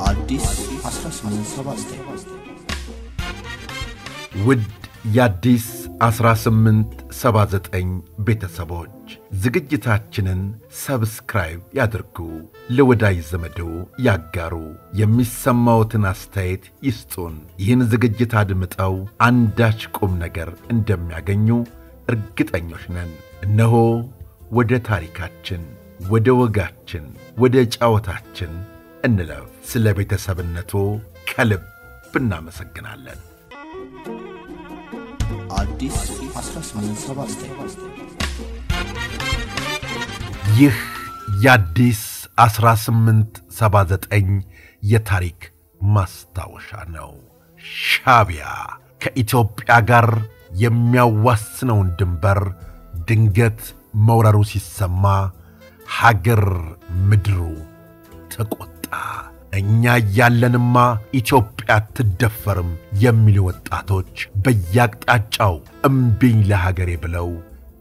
አዲስ 1879 ውድ የአዲስ 1879 ቤተሰቦች ዝግጅታችንን ሰብስክራይብ ያድርጉ፣ ለወዳጅ ዘመዶ ያጋሩ፣ የሚሰማዎትን አስተያየት ይስጡን። ይህን ዝግጅት አድምጠው አንዳች ቁም ነገር እንደሚያገኙ እርግጠኞች ነን። እነሆ ወደ ታሪካችን፣ ወደ ወጋችን፣ ወደ ጫወታችን እንለፍ። ስለ ቤተሰብነቱ ከልብ እናመሰግናለን። አዲስ 1879 ይህ የአዲስ 1879 የታሪክ ማስታወሻ ነው። ሻዕቢያ ከኢትዮጵያ ጋር የሚያዋስነውን ድንበር ድንገት መውረሩ ሲሰማ ሀገር ምድሩ ተቆጣ። እኛ ያለንማ ኢትዮጵያ ትደፈርም የሚሉ ወጣቶች በየአቅጣጫው እምቢኝ ለሀገሬ ብለው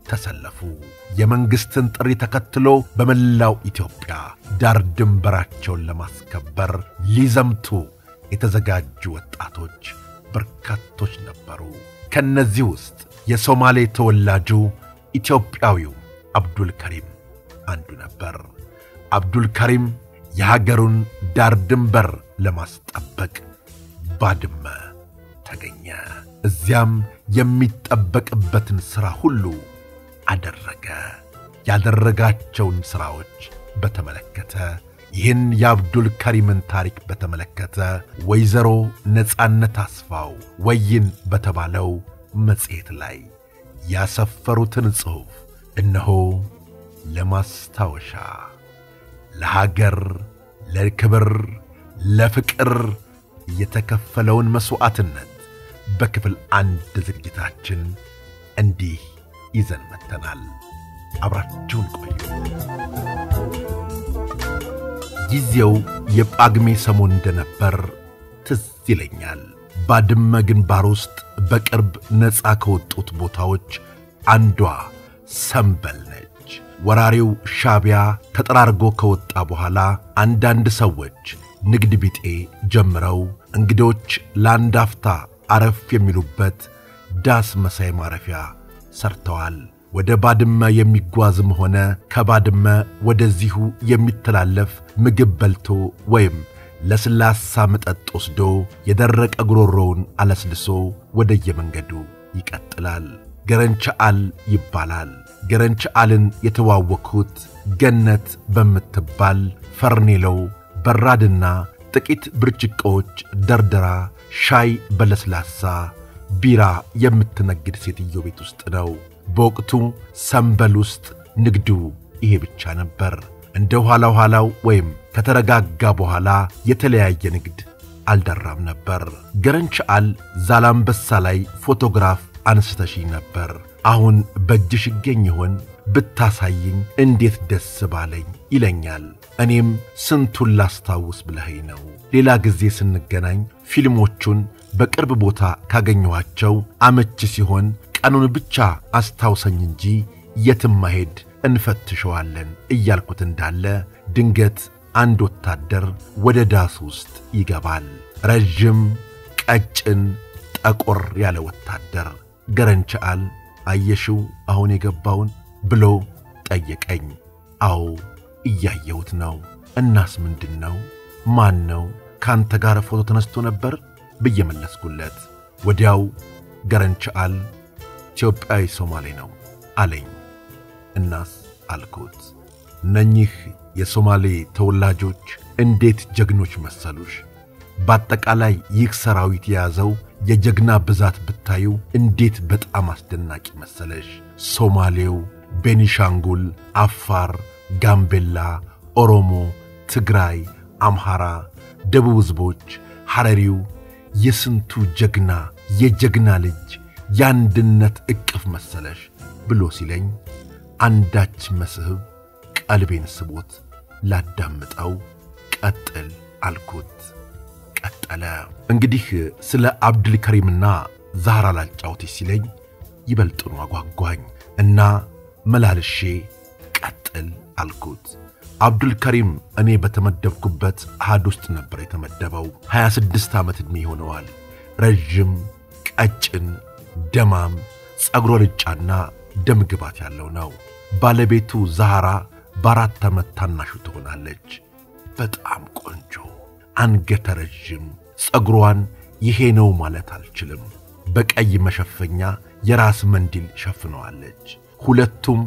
ተሰለፉ። የመንግስትን ጥሪ ተከትሎ በመላው ኢትዮጵያ ዳር ድንበራቸውን ለማስከበር ሊዘምቱ የተዘጋጁ ወጣቶች በርካቶች ነበሩ። ከነዚህ ውስጥ የሶማሌ ተወላጁ ኢትዮጵያዊው አብዱል ከሪም አንዱ ነበር። አብዱል ከሪም የሀገሩን ዳር ድንበር ለማስጠበቅ ባድመ ተገኘ። እዚያም የሚጠበቅበትን ሥራ ሁሉ አደረገ። ያደረጋቸውን ሥራዎች በተመለከተ ይህን የአብዱል ከሪምን ታሪክ በተመለከተ ወይዘሮ ነጻነት አስፋው ወይን በተባለው መጽሔት ላይ ያሰፈሩትን ጽሑፍ እነሆ ለማስታወሻ ለሀገር፣ ለክብር፣ ለፍቅር የተከፈለውን መሥዋዕትነት በክፍል 1 ዝግጅታችን እንዲህ ይዘን መጥተናል። አብራችሁን ቆዩ። ጊዜው የጳጉሜ ሰሞን እንደነበር ትዝ ይለኛል። ባድመ ግንባር ውስጥ በቅርብ ነፃ ከወጡት ቦታዎች አንዷ ሰንበል ነች። ወራሪው ሻዕቢያ ተጠራርጎ ከወጣ በኋላ አንዳንድ ሰዎች ንግድ ቢጤ ጀምረው እንግዶች ለአንድ አፍታ አረፍ የሚሉበት ዳስ መሳይ ማረፊያ ሰርተዋል። ወደ ባድመ የሚጓዝም ሆነ ከባድመ ወደዚሁ የሚተላለፍ ምግብ በልቶ ወይም ለስላሳ መጠጥ ወስዶ የደረቀ ጉሮሮውን አለስልሶ ወደየመንገዱ ይቀጥላል። ገረንቻአል ይባላል። ገረንቻአልን የተዋወኩት ገነት በምትባል ፈርኔለው በራድና ጥቂት ብርጭቆዎች ደርደራ ሻይ በለስላሳ ቢራ የምትነግድ ሴትዮ ቤት ውስጥ ነው። በወቅቱ ሰንበል ውስጥ ንግዱ ይሄ ብቻ ነበር። እንደ ኋላው ወይም ከተረጋጋ በኋላ የተለያየ ንግድ አልደራም ነበር። ገረንቻአል ዛላምበሳ ላይ ፎቶግራፍ አንስተሽኝ ነበር። አሁን በእጅሽ ይገኝ ይሆን? ብታሳይኝ እንዴት ደስ ባለኝ ይለኛል። እኔም ስንቱን ላስታውስ ብለኸኝ ነው። ሌላ ጊዜ ስንገናኝ ፊልሞቹን በቅርብ ቦታ ካገኘኋቸው አመች ሲሆን ቀኑን ብቻ አስታውሰኝ እንጂ የትም ማሄድ እንፈትሸዋለን እያልኩት እንዳለ ድንገት አንድ ወታደር ወደ ዳስ ውስጥ ይገባል። ረጅም፣ ቀጭን፣ ጠቆር ያለ ወታደር። ገረንቻአል አየሽው አሁን የገባውን ብሎ ጠየቀኝ። አዎ እያየሁት ነው። እናስ ምንድነው? ማን ነው? ካንተ ጋር ፎቶ ተነስቶ ነበር ብዬ መለስኩለት። ወዲያው ገረንቻአል ኢትዮጵያዊ ሶማሌ ነው አለኝ። እናስ አልኩት። እነኚህ የሶማሌ ተወላጆች እንዴት ጀግኖች መሰሉሽ! በአጠቃላይ ይህ ሰራዊት የያዘው የጀግና ብዛት ብታዩ እንዴት በጣም አስደናቂ መሰለሽ! ሶማሌው፣ ቤኒሻንጉል፣ አፋር፣ ጋምቤላ፣ ኦሮሞ፣ ትግራይ፣ አምሃራ፣ ደቡብ ሕዝቦች፣ ሐረሪው የስንቱ ጀግና የጀግና ልጅ ያንድነት እቅፍ መሰለሽ ብሎ ሲለኝ አንዳች መስህብ ቀልቤን ስቦት ላዳምጠው ቀጥል አልኩት። ቀጠለ። እንግዲህ ስለ አብዱል ከሪምና ዛህራ ላጫውትሽ ሲለኝ ይበልጡን አጓጓኝ እና መላልሼ ቀጥል አልኩት። አብዱልከሪም እኔ በተመደብኩበት አሃድ ውስጥ ነበር የተመደበው። 26 ዓመት ዕድሜ ሆነዋል። ረጅም ቀጭን ደማም ጸጉረ ልጫና ደም ግባት ያለው ነው። ባለቤቱ ዛህራ በ4 ዓመት ታናሹ ትሆናለች። በጣም ቆንጆ አንገተ ረጅም ጸጉሯን ይሄ ነው ማለት አልችልም። በቀይ መሸፈኛ የራስ መንዲል ሸፍነዋለች። ሁለቱም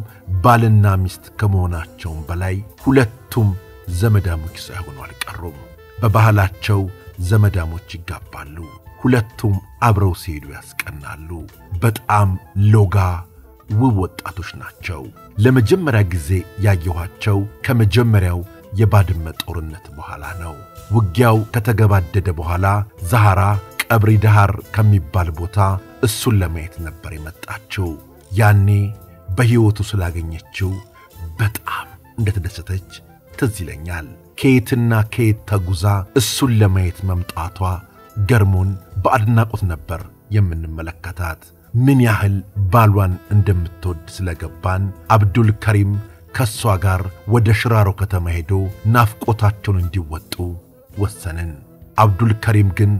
ባልና ሚስት ከመሆናቸውም በላይ ሁለቱም ዘመዳሞች ሳይሆኑ አልቀሩም። በባህላቸው ዘመዳሞች ይጋባሉ። ሁለቱም አብረው ሲሄዱ ያስቀናሉ። በጣም ሎጋ ውብ ወጣቶች ናቸው። ለመጀመሪያ ጊዜ ያየኋቸው ከመጀመሪያው የባድመ ጦርነት በኋላ ነው። ውጊያው ከተገባደደ በኋላ ዛህራ ቀብሪ ዳሃር ከሚባል ቦታ እሱን ለማየት ነበር የመጣችው። ያኔ በሕይወቱ ስላገኘችው በጣም እንደተደሰተች ትዝ ይለኛል። ከየትና ከየት ተጉዛ እሱን ለማየት መምጣቷ ገርሞን በአድናቆት ነበር የምንመለከታት። ምን ያህል ባሏን እንደምትወድ ስለገባን አብዱልከሪም ከሷ ጋር ወደ ሽራሮ ከተማ ሄዶ ናፍቆታቸውን እንዲወጡ ወሰንን። አብዱልከሪም ግን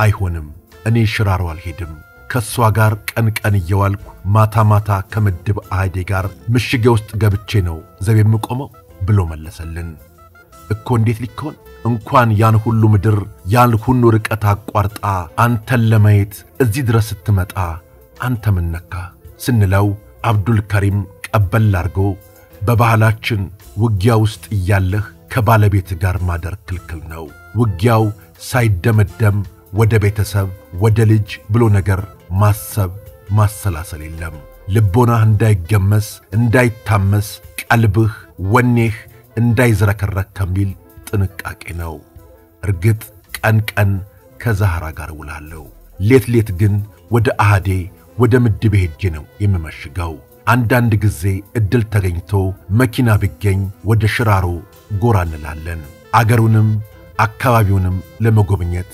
አይሆንም፣ እኔ ሽራሮ አልሄድም፣ ከሷ ጋር ቀን እየዋልኩ ማታ ማታ ከምድብ አህዴ ጋር ምሽጌ ውስጥ ገብቼ ነው ዘብ የምቆመው ብሎ መለሰልን። እኮ እንዴት ሊሆን እንኳን ያን ሁሉ ምድር ያን ሁሉ ርቀት አቋርጣ አንተን ለማየት እዚህ ድረስ ስትመጣ አንተ ምን ነካ ስንለው አብዱልከሪም ቀበል አድርጎ በባህላችን ውጊያ ውስጥ እያለህ ከባለቤት ጋር ማደር ክልክል ነው። ውጊያው ሳይደመደም ወደ ቤተሰብ ወደ ልጅ ብሎ ነገር ማሰብ ማሰላሰል የለም። ልቦናህ እንዳይገመስ እንዳይታመስ ቀልብህ ወኔህ እንዳይዝረከረክ ከሚል ጥንቃቄ ነው። እርግጥ ቀን ከዛህራ ጋር ውላለሁ፣ ሌት ግን ወደ አሃዴ ወደ ምድብ ሄጄ ነው የምመሽገው። አንዳንድ ጊዜ እድል ተገኝቶ መኪና ቢገኝ ወደ ሽራሮ ጎራ እንላለን። አገሩንም አካባቢውንም ለመጎብኘት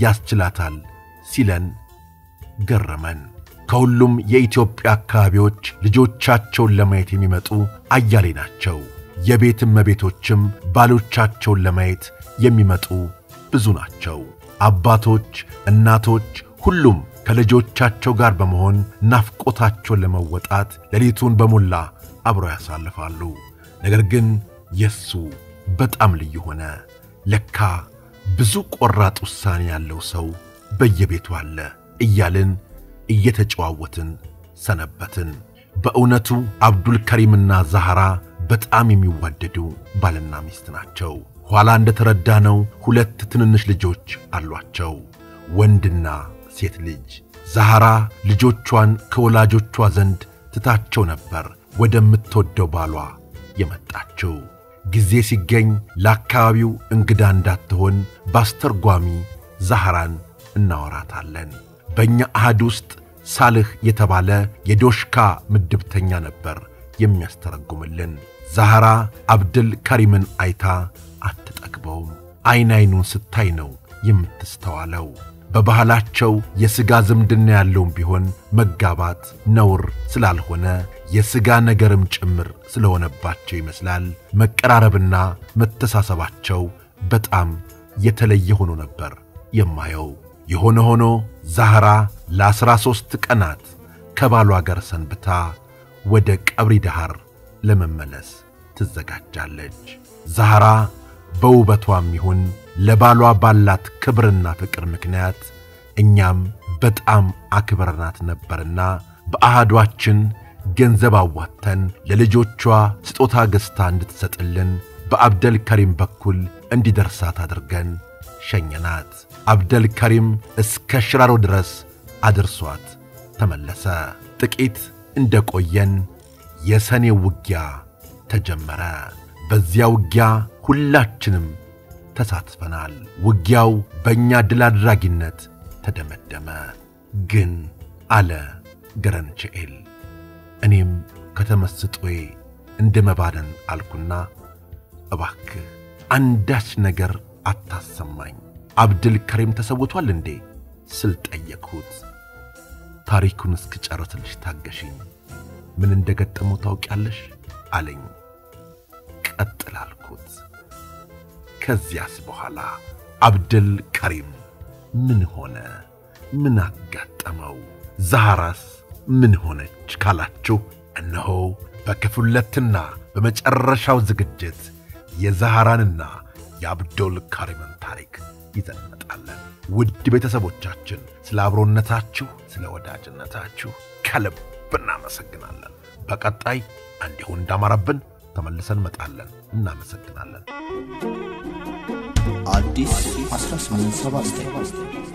ያስችላታል ሲለን ገረመን። ከሁሉም የኢትዮጵያ አካባቢዎች ልጆቻቸውን ለማየት የሚመጡ አያሌ ናቸው። የቤትም መቤቶችም ባሎቻቸውን ለማየት የሚመጡ ብዙ ናቸው። አባቶች እናቶች ሁሉም ከልጆቻቸው ጋር በመሆን ናፍቆታቸውን ለመወጣት ሌሊቱን በሞላ አብረው ያሳልፋሉ። ነገር ግን የሱ በጣም ልዩ ሆነ። ለካ ብዙ ቆራጥ ውሳኔ ያለው ሰው በየቤቱ አለ እያልን እየተጨዋወትን ሰነበትን። በእውነቱ አብዱልከሪምና ዛህራ በጣም የሚዋደዱ ባልና ሚስት ናቸው። ኋላ እንደተረዳነው 2 ትንንሽ ልጆች አሏቸው፣ ወንድና ሴት ልጅ። ዛህራ ልጆቿን ከወላጆቿ ዘንድ ትታቸው ነበር ወደምትወደው ባሏ የመጣችው። ጊዜ ሲገኝ ለአካባቢው እንግዳ እንዳትሆን ባስተርጓሚ ዛህራን እናወራታለን። በእኛ አሃድ ውስጥ ሳልህ የተባለ የዶሽካ ምድብተኛ ነበር የሚያስተረጉምልን። ዛህራ አብዱልከሪምን አይታ አትጠግበውም። አይኑን ስታይ ነው የምትስተዋለው። በባህላቸው የሥጋ ዝምድና ያለውም ቢሆን መጋባት ነውር ስላልሆነ የሥጋ ነገርም ጭምር ስለሆነባቸው ይመስላል መቀራረብና መተሳሰባቸው በጣም የተለየ ሆኖ ነበር የማየው። የሆነ ሆኖ ዛህራ ለ13 ቀናት ከባሏ ጋር ሰንብታ ወደ ቀብሪ ዳሃር ለመመለስ ትዘጋጃለች። ዛህራ በውበቷም ይሁን ለባሏ ባላት ክብርና ፍቅር ምክንያት እኛም በጣም አክብረናት ነበርና በአሃዷችን ገንዘብ አዋተን ለልጆቿ ስጦታ ገዝታ እንድትሰጥልን በአብዱልከሪም በኩል እንዲደርሳት አድርገን ሸኘናት። አብዱልከሪም እስከ ሽራሮ ድረስ አድርሷት ተመለሰ። ጥቂት እንደቆየን የሰኔ ውጊያ ተጀመረ። በዚያ ውጊያ ሁላችንም ተሳትፈናል። ውጊያው በእኛ ድል አድራጊነት ተደመደመ። ግን አለ ገረንችኤል፣ እኔም ከተመስጦዬ እንደመባነን አልኩና እባክህ አንዳች ነገር አታሰማኝ፣ አብዱልከሪም ተሰውቷል እንዴ ስል ጠየቅሁት። ታሪኩን እስክጨርስልሽ ታገሽኝ፣ ምን እንደገጠመው ታውቂያለሽ አለኝ። ቀጥላልኩት ከዚያስ በኋላ አብደል ከሪም ምን ሆነ ምን አጋጠመው ዛራስ ምን ሆነች ካላችሁ እነሆ በክፍል 2ና በመጨረሻው ዝግጅት የዛራንና የአብዱል ከሪምን ታሪክ ይዘንጣለን ውድ ቤተሰቦቻችን ስለ አብሮነታችሁ ስለ ወዳጅነታችሁ ከልብ እናመሰግናለን በቀጣይ እንዲሁ እንዳማረብን ተመልሰን መጣለን እናመሰግናለን አዲስ 1879